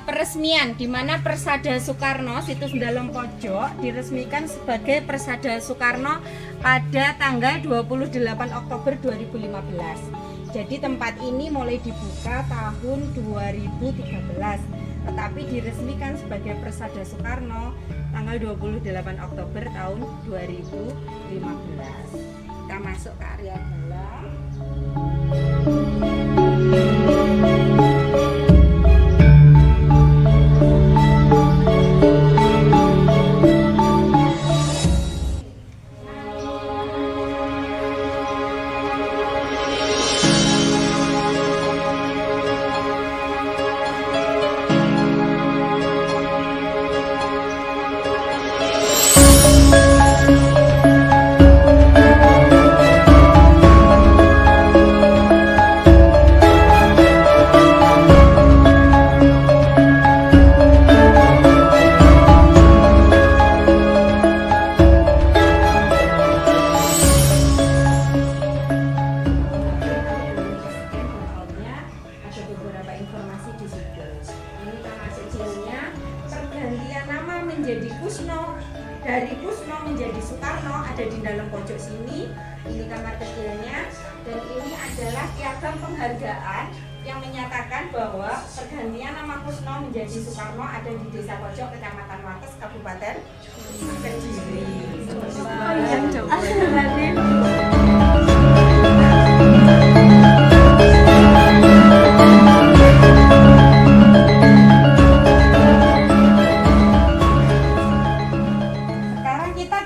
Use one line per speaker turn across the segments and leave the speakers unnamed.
peresmian di mana Persada Soekarno situs dalam pojok diresmikan sebagai Persada Soekarno pada tanggal 28 Oktober 2015. Jadi tempat ini mulai dibuka tahun 2013, tetapi diresmikan sebagai Persada Soekarno tanggal 28 Oktober tahun 2015. Kita masuk ke area dalam. Menjadi Kusno, dari Kusno menjadi Soekarno ada di dalam pojok sini. Ini kamar kecilnya, dan ini adalah piagam penghargaan yang menyatakan bahwa pergantian nama Kusno menjadi Soekarno ada di Desa Pojok, Kecamatan Wates, Kabupaten Kediri.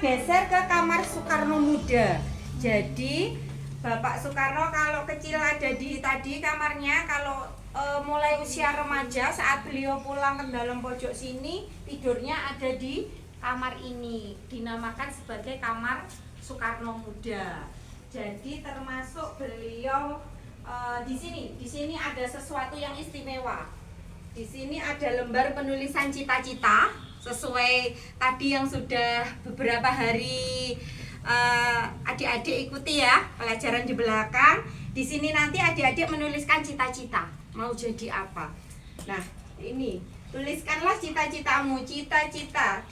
Geser ke kamar Soekarno Muda. Jadi Bapak Soekarno kalau kecil ada di tadi kamarnya, kalau mulai usia remaja saat beliau pulang ke dalam pojok sini tidurnya ada di kamar ini, dinamakan sebagai kamar Soekarno Muda. Jadi termasuk beliau di sini ada sesuatu yang istimewa. Di sini ada lembar penulisan cita-cita sesuai tadi yang sudah beberapa hari adik-adik ikuti ya pelajaran di belakang. Di sini nanti adik-adik menuliskan cita-cita mau jadi apa. Nah ini tuliskanlah cita-citamu, cita-cita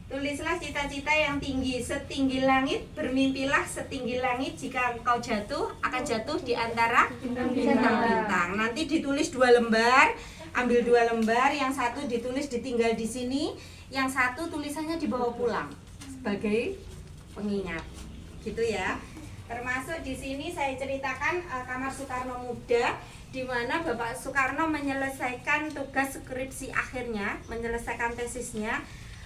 tulislah cita-cita yang tinggi, setinggi langit, bermimpilah setinggi langit, jika engkau jatuh akan jatuh di antara bintang-bintang. Nanti ditulis 2 lembar. Ambil 2 lembar, yang satu ditulis ditinggal di sini, yang satu tulisannya dibawa pulang sebagai pengingat, gitu ya. Termasuk di sini saya ceritakan kamar Soekarno Muda, di mana Bapak Soekarno menyelesaikan tugas skripsi akhirnya, menyelesaikan tesisnya,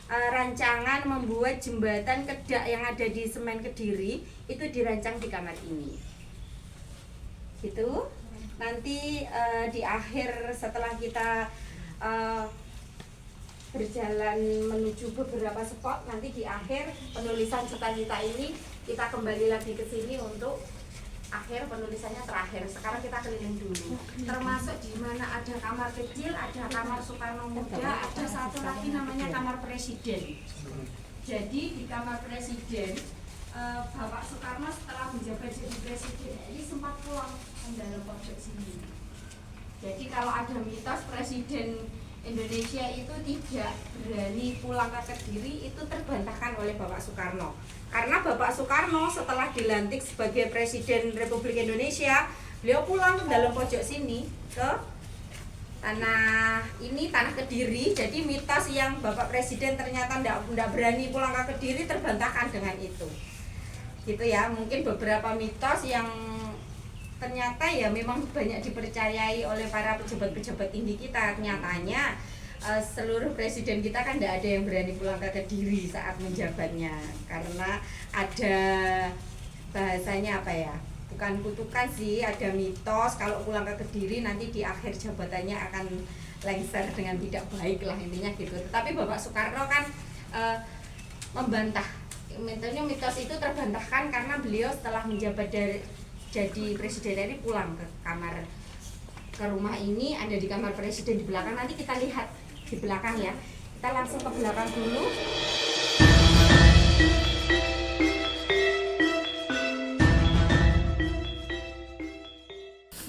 rancangan membuat jembatan Kedak yang ada di Semen Kediri itu dirancang di kamar ini, gitu. Nanti di akhir setelah kita berjalan menuju beberapa spot, nanti di akhir penulisan cita-cita ini kita kembali lagi ke sini untuk akhir penulisannya terakhir. Sekarang kita keliling dulu. Termasuk di mana ada kamar kecil, ada kamar Soekarno Muda, ada satu lagi namanya kamar presiden. Jadi di kamar presiden Bapak Soekarno setelah menjabat jadi presiden ini sempat pulang ke dalam pojok sini. Jadi kalau ada mitos presiden Indonesia itu tidak berani pulang ke Kediri, itu terbantahkan oleh Bapak Soekarno. Karena Bapak Soekarno setelah dilantik sebagai Presiden Republik Indonesia, beliau pulang ke dalam pojok sini ke tanah Kediri. Jadi mitos yang Bapak Presiden ternyata tidak berani pulang ke Kediri terbantahkan dengan itu. Gitu ya, mungkin beberapa mitos yang ternyata ya memang banyak dipercayai oleh para pejabat-pejabat tinggi kita. Nyatanya seluruh presiden kita kan tidak ada yang berani pulang ke Kediri saat menjabatnya, karena ada bahasanya apa ya, bukan kutukan sih, ada mitos kalau pulang ke Kediri nanti di akhir jabatannya akan lengser dengan tidak baik lah, intinya gitu. Tetapi Bapak Soekarno kan membantah. Mitos itu terbantahkan karena beliau setelah menjabat jadi presiden ini pulang ke rumah ini, ada di kamar presiden di belakang. Nanti kita lihat di belakang ya. Kita langsung ke belakang dulu.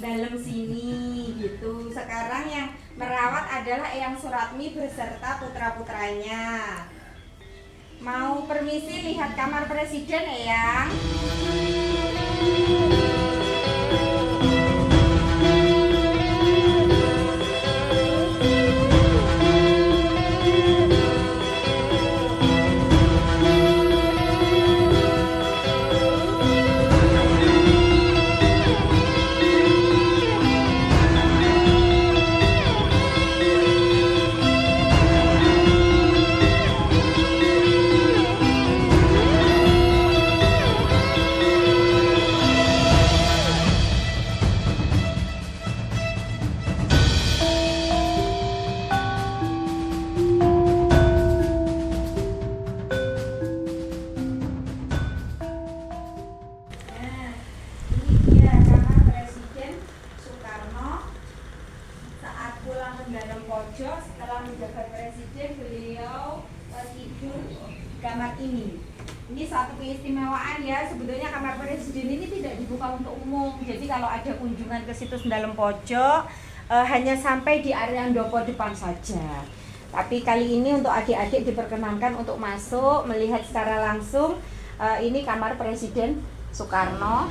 dalam sini gitu. Sekarang yang merawat adalah Eyang Suratmi beserta putra-putranya. Mau permisi lihat kamar presiden, Eyang? Dalam pojok setelah menjabat presiden, beliau tidur di kamar ini. Ini satu keistimewaan ya, sebetulnya kamar presiden ini tidak dibuka untuk umum. Jadi kalau ada kunjungan ke situ dalam pojok hanya sampai di area ndopo depan saja. Tapi kali ini untuk adik-adik diperkenankan untuk masuk melihat secara langsung ini kamar Presiden Soekarno.